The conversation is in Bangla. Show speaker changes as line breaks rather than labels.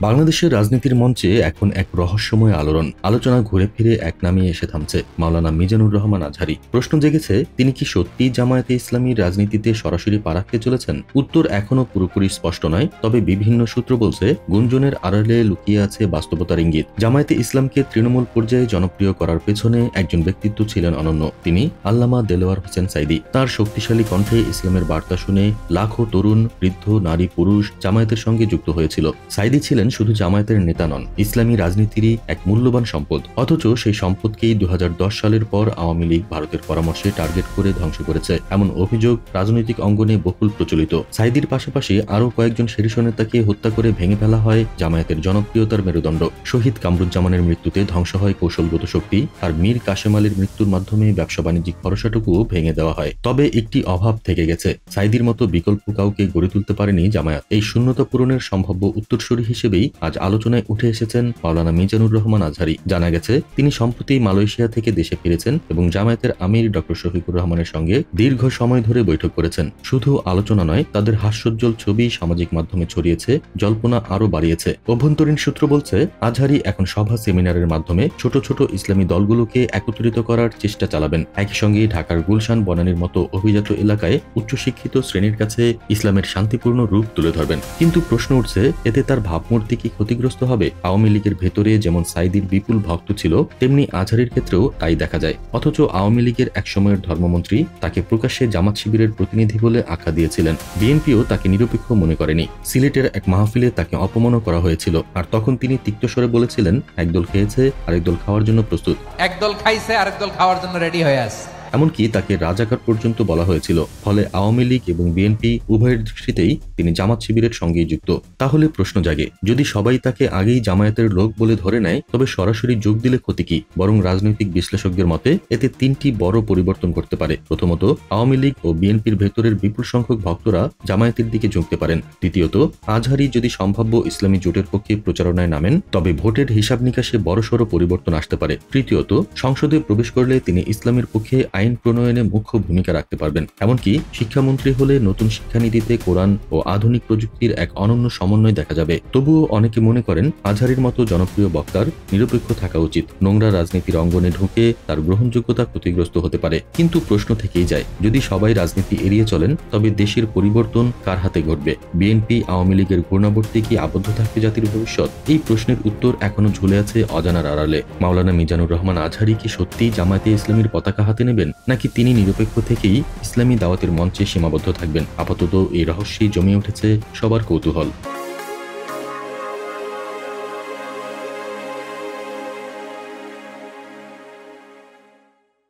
বাংলাদেশের রাজনীতির মঞ্চে এখন এক রহস্যময় আলোচনা ঘুরে ফিরে এক নামে এসে থামছে মাওলানা মিজানুর রহমান আজহারী। প্রশ্ন জেগেছে, তিনি কি সত্যি জামায়াতে ইসলামীর রাজনীতিতে সরাসরি পা রাখতে চলেছেন? উত্তর এখনো পুরোপুরি স্পষ্ট নয়, তবে বিভিন্ন সূত্র বলছে গুঞ্জনের আড়ালে লুকিয়ে আছে বাস্তবতার ইঙ্গিত। জামায়াতে ইসলামকে তৃণমূল পর্যায়ে জনপ্রিয় করার পেছনে একজন ব্যক্তিত্ব ছিলেন অনন্য, তিনি আল্লামা দেলোয়ার হোসেন সাঈদী। তার শক্তিশালী কণ্ঠে ইসলামের বার্তা শুনে লাখো তরুণ, বৃদ্ধ, নারী, পুরুষ জামায়াতের সঙ্গে যুক্ত হয়েছিল। সাঈদী ছিলেন শুধু জামায়াতের নেতা নন, ইসলামী রাজনীতিরই এক মূল্যবান সম্পদ। অথচ সেই সম্পদকেই 2010 সালের পর আওয়ামী লীগ ভারতের পরামর্শে টার্গেট করে ধ্বংস করেছে, এমন অভিযোগ রাজনৈতিক অঙ্গনে বহুল প্রচলিত। সাঈদীর পাশাপাশি আরও কয়েকজন শীর্ষ নেতাকে হত্যা করে ভেঙে ফেলা হয় জামায়াতের জনপ্রিয়তার মেরুদণ্ড। শহীদ কামরুজ্জামানের মৃত্যুতে ধ্বংস হয় কৌশলগত শক্তি, আর মীর কাশেম আলীর মৃত্যুর মাধ্যমে ব্যবসা বাণিজ্যিক ভরসাটুকু ভেঙে দেওয়া হয়। তবে একটি অভাব থেকে গেছে, সাঈদীর মতো বিকল্প কাউকে গড়ে তুলতে পারেনি জামায়াত। এই শূন্যতা পূরণের সম্ভাব্য উত্তরসূরি হিসেবেই আজ আলোচনায় উঠে এসেছেন মাওলানা মিজানুর রহমান আজহারী। জানা গেছে, তিনি সম্প্রতি মালয়েশিয়া থেকে দেশে ফিরেছেন এবং জামায়াতের আমির ডক্টর শফিকুর রহমানের সঙ্গে দীর্ঘ সময় ধরে বৈঠক করেছেন। শুধু আলোচনা নয়, তাদের হাস্যোজ্জ্বল ছবি সামাজিক মাধ্যমে ছড়িয়েছে, জল্পনা আরও বাড়িয়েছে। অভ্যন্তরীণ সূত্র বলছে, আজহারী এখন সভা সেমিনারের মাধ্যমে ছোট ছোট ইসলামী দলগুলোকে একত্রিত করার চেষ্টা চালাবেন। একই সঙ্গে ঢাকার গুলশান, বনানীর মতো অভিজাত এলাকায় উচ্চশিক্ষিত শ্রেণীর কাছে ইসলামের শান্তিপূর্ণ রূপ তুলে ধরবেন। কিন্তু প্রশ্ন উঠছে, এতে তার ভাবমূর্তি কি ক্ষতিগ্রস্ত হবে? আওয়ামী লীগের ভেতরে যেমন সাঈদীর বিপুল ভক্ত ছিল, তেমনি আজহারীর ক্ষেত্রেও তাই দেখা যায়। অথচ আওয়ামী লীগের একসময়ের ধর্মমন্ত্রী তাকে প্রকাশ্যে জামাত শিবিরের প্রতিনিধি বলে আখ্যা দিয়েছিলেন। বিএনপিও তাকে নিরপেক্ষ মনে করেনি। সিলেটের এক মাহফিলে তাকে অপমানও করা হয়েছিল, আর তখন তিনি তিক্তস্বরে বলেছিলেন, একদল খেয়েছে, আরেক দল খাওয়ার জন্য প্রস্তুত।
একদল খাইছে, আরেক দল খাওয়ার জন্য রেডি হয়ে আছে।
এমনকি তাকে রাজাকার পর্যন্ত বলা হয়েছিল। ফলে আওয়ামী লীগ এবং বিএনপি উভয়ের দৃষ্টিতেই তিনি জামাত শিবিরের সঙ্গেই যুক্ত। তাহলে প্রশ্ন জাগে, যদি সবাই তাকে আগেই জামায়াতের লোক বলে ধরে নেয়, তবে সরাসরি যোগ দিলে ক্ষতি কি? বরং রাজনৈতিক বিশ্লেষকদের মতে এতে তিনটি বড় পরিবর্তন করতে পারে। প্রথমত, আওয়ামী লীগ ও বিএনপির ভেতরের বিপুল সংখ্যক ভক্তরা জামায়াতের দিকে ঝুঁকতে পারেন। দ্বিতীয়ত, আজহারী যদি সম্ভাব্য ইসলামী জোটের পক্ষে প্রচারণায় নামেন, তবে ভোটের হিসাব নিকাশে বড়সড় পরিবর্তন আসতে পারে। তৃতীয়ত, সংসদে প্রবেশ করলে তিনি ইসলামের পক্ষে আইন প্রণয়নে মুখ্য ভূমিকা রাখতে পারবেন। এমনকি শিক্ষামন্ত্রী হলে নতুন শিক্ষানীতিতে কোরআন ও আধুনিক প্রযুক্তির এক অনন্য সমন্বয় দেখা যাবে। তবুও অনেকে মনে করেন, আজহারীর মতো জনপ্রিয় বক্তার নিরপেক্ষ থাকা উচিত। নোংরা রাজনীতির অঙ্গনে ঢুকে তার গ্রহণযোগ্যতা ক্ষতিগ্রস্ত হতে পারে। কিন্তু প্রশ্ন থেকেই যায়, যদি সবাই রাজনীতি এড়িয়ে চলেন, তবে দেশের পরিবর্তন কার হাতে ঘটবে? বিএনপি, আওয়ামী লীগের ঘূর্ণাবর্তে কি আবদ্ধ থাকবে জাতির ভবিষ্যৎ? এই প্রশ্নের উত্তর এখনো ঝুলে আছে অজানার আড়ালে। মাওলানা মিজানুর রহমান আজহারী কি সত্যিই জামায়াতে ইসলামীর পতাকা হাতে নেবেন, নাকি তিনি নিরপেক্ষ থেকেই ইসলামী দাওয়াতের মঞ্চে সীমাবদ্ধ থাকবেন? আপাতত এই রহস্যেই জমে উঠেছে সবার কৌতূহল।